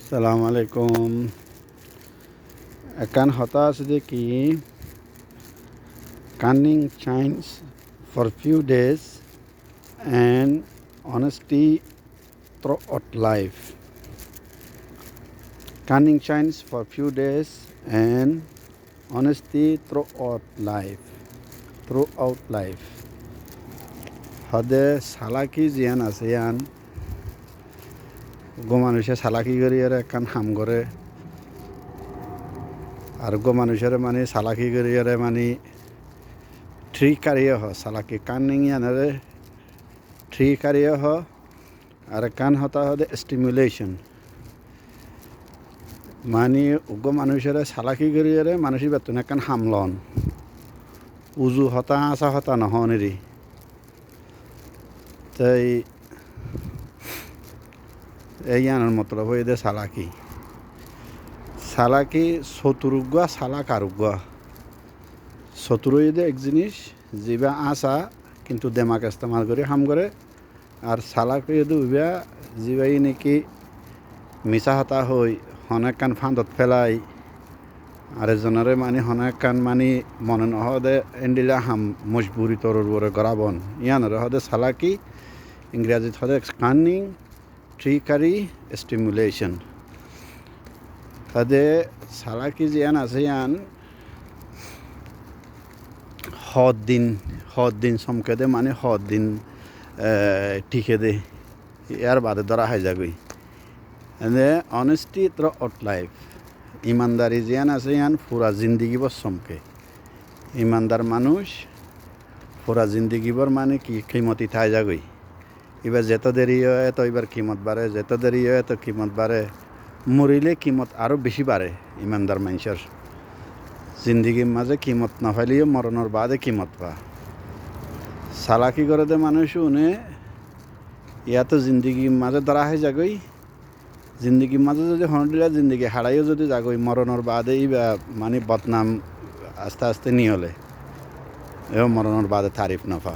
সালাম আলাইকুম। একান হতাশ দেখি cunning shines for few days and honesty throughout life. Cunning shines for few days and honesty throughout life. Throughout life. হদে সালাকি জিয়ান আছে ইয়ান গো মানুষে সালাকি করি আর একান হাম করে আর গো মানুষের মানে সালাকি করি আর মানে ট্রিকারিও হ সালাকি কানিং ইয়ানারে ট্রিকারিও হ আর কান হতা হদে স্টিমুলেশন মানে উগ্র মানুষের সালাকি করি আর মানুষের বেতন একান হামলন উজু হতা আসা হতা নহনেরি তাই এই আনার মতলব হয়ে দে সালাকি সালাকি শত্রুগুয়া সালাক আরুগুয়া শত্রু দে এক জিনিস যিবা আসা কিন্তু দেমাক ইস্তেমাল করে হাম করে আর সালাক উইবা যিবাই নাকি মিছা হতা হই হনেক কান ফাঁদত ফেলাই আর এজনরে মানে হনেক কান মানে মনে নহদে এন্ডিলা হাম মজবুরি তরুর বরে গড়াবন ইয়ানরে হদে সালাকি ইংরেজিত হদে কানিং ট্রিকারি স্টিমুলেশন হদে সালাকি জিয়ান আছে ইয়ান হদ দিন চমকে দে মানে হদ দিন টিকে দে ইয়ার বাদে ধরা হয় যাগই এনে অনেস্টি থ্রু আউট লাইফ ইমানদারি জিয়ান আছে ইয়ান পুরা জিন্দিগিবর চমকে ইমানদার মানুষ পুরা জিন্দিগিবর মানে কি কিমতি থাই যাগই এবার যেত দেরি হয় তো এবার কিমত বাড়ে যেত দেরি হয় তো কিমত বাড়ে মরিলে কিমত আরও বেশি বাড়ে ইমানদার মানুষের জিন্দিগির মাঝে কিমত না ফাইলেও মরণের বাদে কিমত পা সালাকি করে দে মানুষ উনি ইয়াতো জিন্দিগির মাঝে ধরা হয়ে যাগই জিন্দিগির মাঝে যদি হনডিলা জিন্দিগি হারাইও যদি যাগই মরণের বাদে ইবা মানে বদনাম আস্তে আস্তে নিয়ে হলে এও মরণের বাদে তারিফ নফা